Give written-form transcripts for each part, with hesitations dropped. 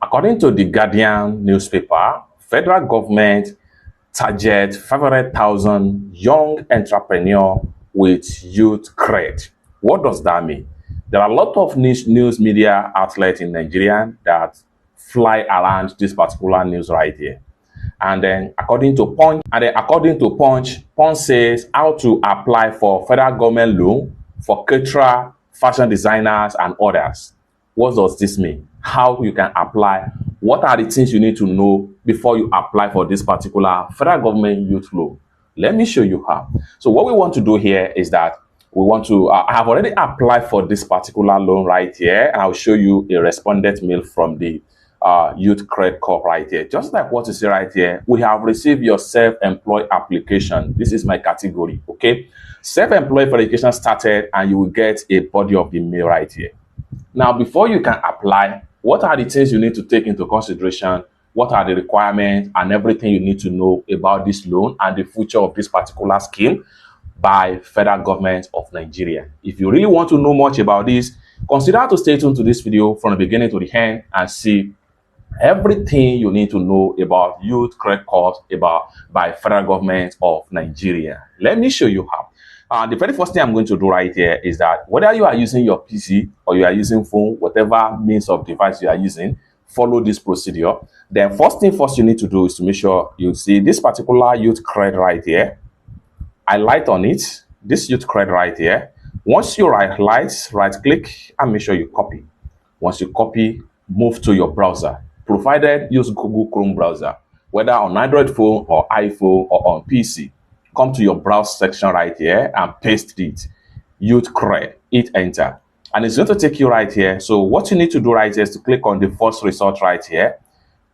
According to the Guardian newspaper, federal government target 500,000 young entrepreneurs with youth cred. What does that mean? There are a lot of news media outlets in Nigeria that fly around this particular news right here. And then according to Punch, Punch says how to apply for federal government loan for caterer, fashion designers, and others. What does this mean? How you can apply? What are the things you need to know before you apply for this particular federal government youth loan? Let me show you how. So what we want to do here is that we want to, I have already applied for this particular loan right here, and I'll show you a respondent mail from the Youth Credit Corp right here. Just like what you see right here, we have received your self-employed application. This is my category, okay? Self-employed verification started, and you will get a body of the mail right here. Now, before you can apply, what are the things you need to take into consideration? What are the requirements and everything you need to know about this loan and the future of this particular scheme by federal government of Nigeria? If you really want to know much about this, consider to stay tuned to this video from the beginning to the end and see everything you need to know about youth credit cards by federal government of Nigeria. Let me show you how. The very first thing I'm going to do right here is that whether you are using your PC or you are using phone, whatever means of device you are using, follow this procedure. Then first thing first you need to do is to make sure you see this particular youth credit right here. I light on it, this youth credit right here. Once you right click and make sure you copy. Once you copy, move to your browser. Provided use Google Chrome browser, whether on Android phone or iPhone or on PC. Come to your browse section right here and paste it. Youth Cred, hit enter. And it's going to take you right here. So what you need to do right here is to click on the first result right here,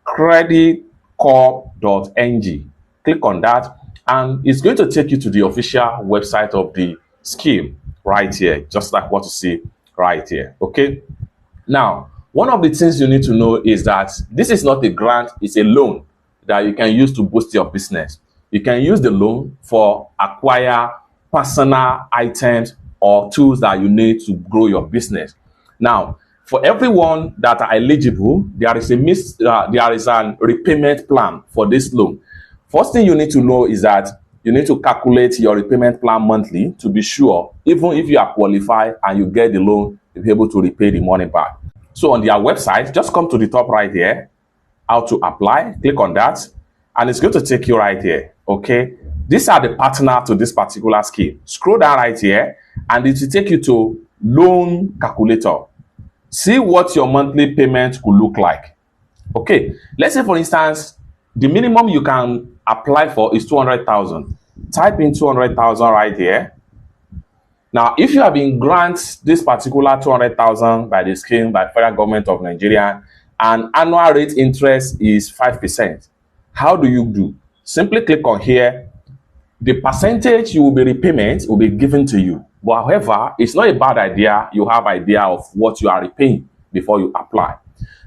creditcorp.ng. Click on that and it's going to take you to the official website of the scheme right here, just like what you see right here. Okay. Now, one of the things you need to know is that this is not a grant, it's a loan that you can use to boost your business. You can use the loan for acquire personal items or tools that you need to grow your business. Now, for everyone that are eligible, there is an repayment plan for this loan. First thing you need to know is that you need to calculate your repayment plan monthly to be sure, even if you are qualified and you get the loan, you'll be able to repay the money back. So on their website, just come to the top right here, how to apply, click on that, and it's going to take you right here, okay? These are the partner to this particular scheme. Scroll down right here, and it will take you to loan calculator. See what your monthly payment could look like. Okay, let's say for instance, the minimum you can apply for is 200,000. Type in 200,000 right here. Now, if you have been granted this particular 200,000 by the scheme by federal government of Nigeria, and annual rate interest is 5%, how do you do? Simply click on here. The percentage you will be repayment will be given to you. But however, it's not a bad idea. You have idea of what you are repaying before you apply.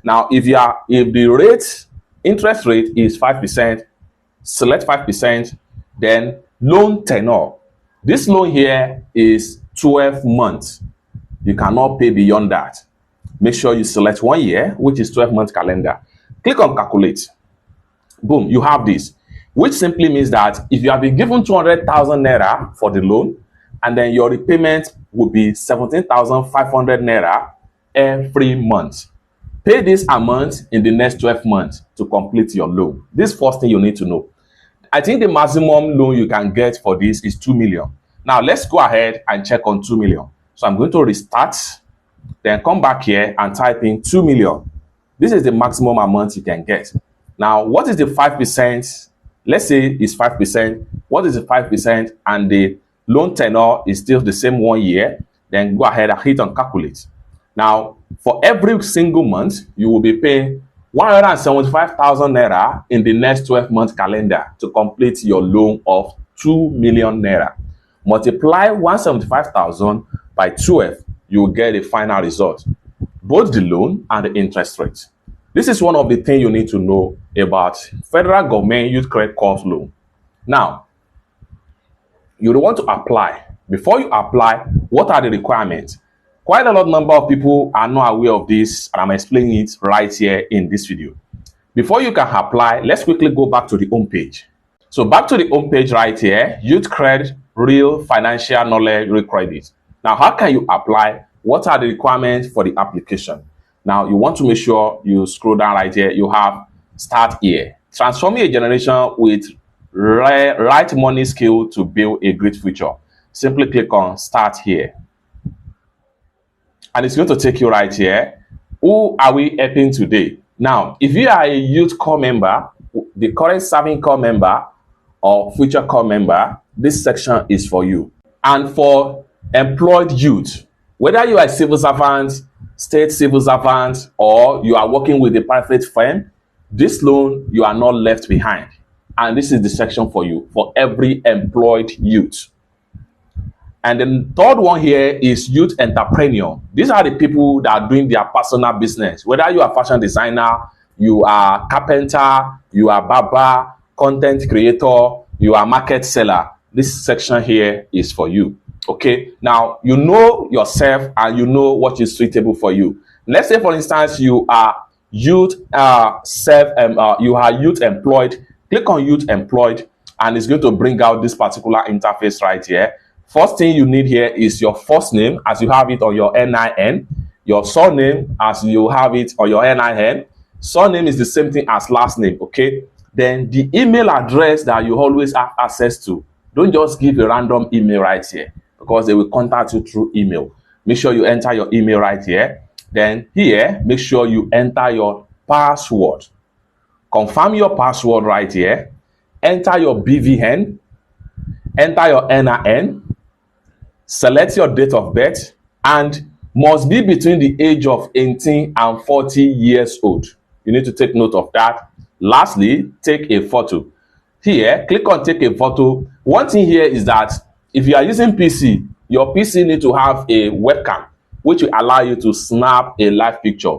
Now, if the interest rate is 5%, select 5%, then loan tenure. This loan here is 12 months. You cannot pay beyond that. Make sure you select 1 year, which is 12 months calendar. Click on calculate. Boom, you have this, which simply means that if you have been given 200,000 naira for the loan, and then your repayment will be 17,500 naira every month. Pay this amount in the next 12 months to complete your loan. This first thing you need to know. I think the maximum loan you can get for this is 2 million. Now, let's go ahead and check on 2 million. So I'm going to restart, then come back here and type in 2 million. This is the maximum amount you can get. Now, what is the 5%? Let's say it's 5%. What is the 5%? And the loan tenure is still the same 1 year. Then go ahead and hit on calculate. Now, for every single month, you will be paying 175,000 naira in the next 12-month calendar to complete your loan of 2 million naira. Multiply 175,000 by 12, you will get a final result, both the loan and the interest rate. This is one of the things you need to know about federal government youth credit course loan. Now, you want to apply. Before you apply, what are the requirements? Quite a lot number of people are not aware of this, and I'm explaining it right here in this video. Before you can apply, let's quickly go back to the home page. So back to the home page right here, YouthCred, Real Financial Knowledge, Real Credit. Now, how can you apply? What are the requirements for the application? Now, you want to make sure you scroll down right here. You have Start Here. Transforming a generation with right money skill to build a great future. Simply click on Start Here. And it's going to take you right here. Who are we helping today? Now, if you are a youth core member, the current serving core member, or future core member, this section is for you. And for employed youth, whether you are a civil servant, state civil servant, or you are working with a private firm, this loan, you are not left behind. And this is the section for you, for every employed youth. And the third one here is youth entrepreneur. These are the people that are doing their personal business. Whether you are fashion designer, you are carpenter, you are barber, content creator, you are market seller. This section here is for you. Okay, now you know yourself and you know what is suitable for you. Let's say, for instance, you are youth you are youth employed. Click on youth employed, and it's going to bring out this particular interface right here. First thing you need here is your first name as you have it on your NIN, your surname as you have it on your NIN. Surname is the same thing as last name, okay? Then the email address that you always have access to. Don't just give a random email right here, because they will contact you through email. Make sure you enter your email right here. Then here, make sure you enter your password. Confirm your password right here. Enter your BVN. Enter your NIN. Select your date of birth and must be between the age of 18 and 40 years old. You need to take note of that. Lastly, take a photo. Here, click on take a photo. One thing here is that if you are using PC, your PC need to have a webcam, which will allow you to snap a live picture.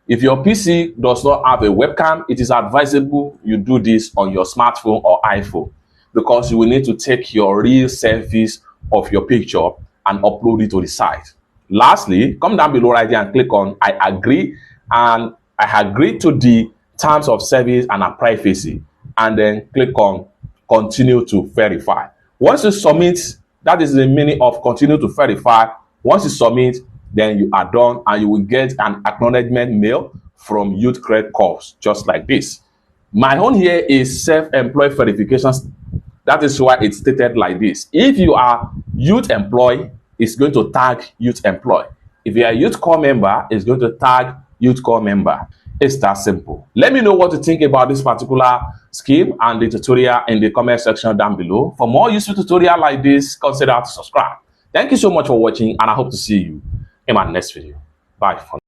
If your PC does not have a webcam, it is advisable you do this on your smartphone or iPhone, because you will need to take your real selfies of your picture and upload it to the site. Lastly, come down below right here and click on I agree, and I agree to the terms of service and privacy, and then click on continue to verify. Once you submit, that is the meaning of continue to verify. Once you submit, then you are done, and you will get an acknowledgement mail from YouthCred Corps, just like this. My own here is self-employed verifications. That is why it's stated like this. If you are youth employee, it's going to tag youth employee. If you are a youth core member, it's going to tag youth core member. It's that simple. Let me know what you think about this particular scheme and the tutorial in the comment section down below. For more useful tutorial like this, consider to subscribe. Thank you so much for watching, and I hope to see you in my next video. Bye for now.